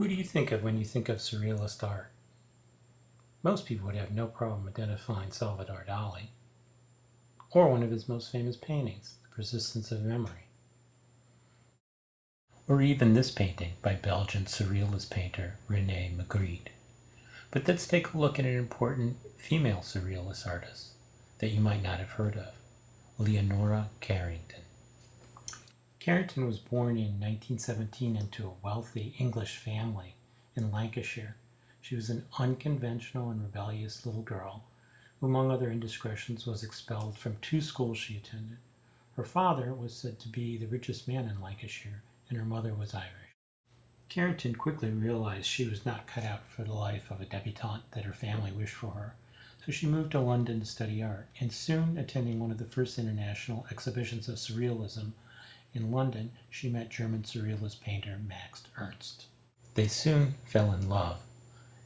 Who do you think of when you think of Surrealist art? Most people would have no problem identifying Salvador Dali, or one of his most famous paintings, The Persistence of Memory. Or even this painting by Belgian Surrealist painter René Magritte. But let's take a look at an important female Surrealist artist that you might not have heard of, Leonora Carrington. Carrington was born in 1917 into a wealthy English family in Lancashire. She was an unconventional and rebellious little girl who, among other indiscretions, was expelled from 2 schools she attended. Her father was said to be the richest man in Lancashire, and her mother was Irish. Carrington quickly realized she was not cut out for the life of a debutante that her family wished for her, so she moved to London to study art, and soon attending one of the first international exhibitions of Surrealism in London, she met German Surrealist painter Max Ernst. They soon fell in love,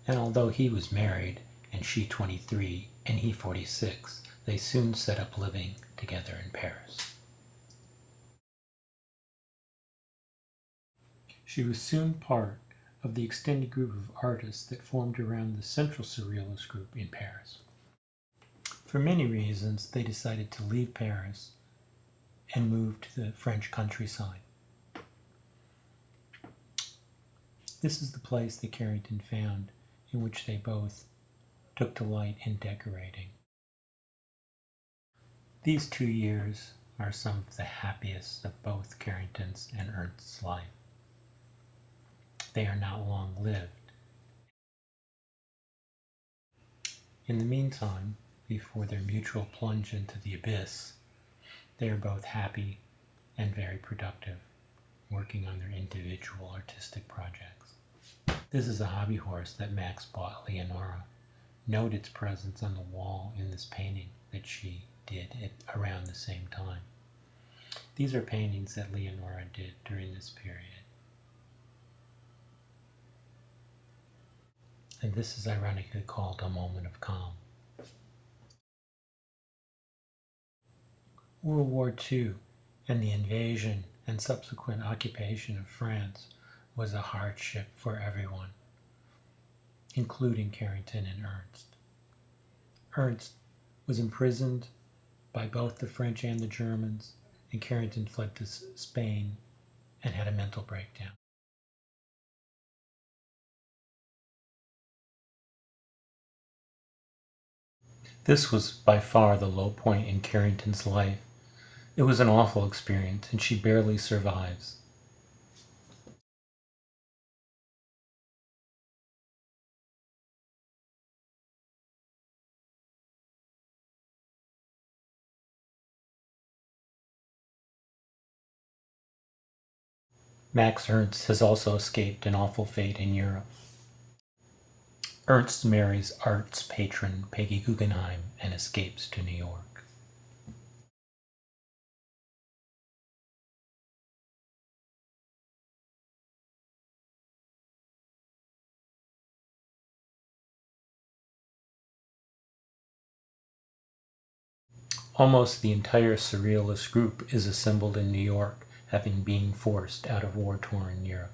and although he was married, and she 23, and he 46, they soon set up living together in Paris. She was soon part of the extended group of artists that formed around the Central Surrealist group in Paris. For many reasons, they decided to leave Paris and move to the French countryside. This is the place that Carrington found in which they both took delight in decorating. These 2 years are some of the happiest of both Carrington's and Ernst's life. They are not long-lived. In the meantime, before their mutual plunge into the abyss, they are both happy and very productive, working on their individual artistic projects. This is a hobby horse that Max bought Leonora. Note its presence on the wall in this painting that she did around the same time. These are paintings that Leonora did during this period. And this is ironically called a moment of calm. World War II and the invasion and subsequent occupation of France was a hardship for everyone, including Carrington and Ernst. Ernst was imprisoned by both the French and the Germans, and Carrington fled to Spain and had a mental breakdown. This was by far the low point in Carrington's life. It was an awful experience, and she barely survives. Max Ernst has also escaped an awful fate in Europe. Ernst marries arts patron Peggy Guggenheim and escapes to New York. Almost the entire Surrealist group is assembled in New York, having been forced out of war-torn Europe.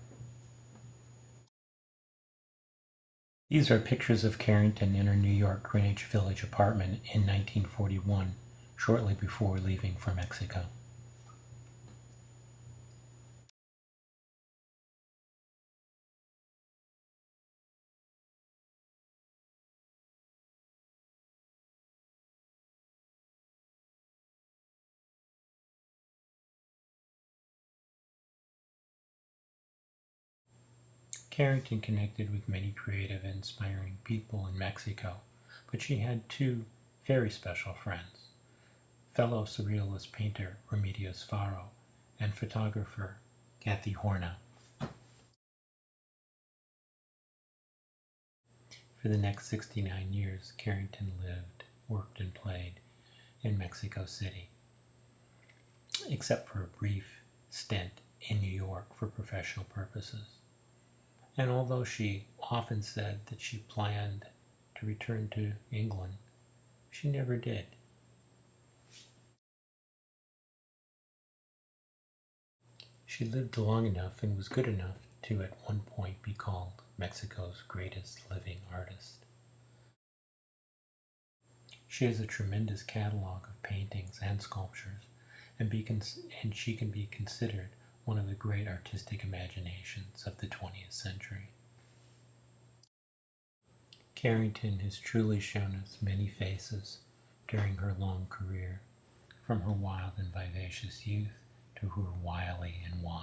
These are pictures of Carrington in her New York Greenwich Village apartment in 1941, shortly before leaving for Mexico. Carrington connected with many creative and inspiring people in Mexico, but she had 2 very special friends, fellow Surrealist painter Remedios Faro and photographer Kathy Horna. For the next 69 years, Carrington lived, worked, and played in Mexico City, except for a brief stint in New York for professional purposes. And although she often said that she planned to return to England, she never did. She lived long enough and was good enough to at one point be called Mexico's greatest living artist. She has a tremendous catalog of paintings and sculptures, and she can be considered one of the great artistic imaginations of the 20th century. Carrington has truly shown us many faces during her long career, from her wild and vivacious youth to her wily and wan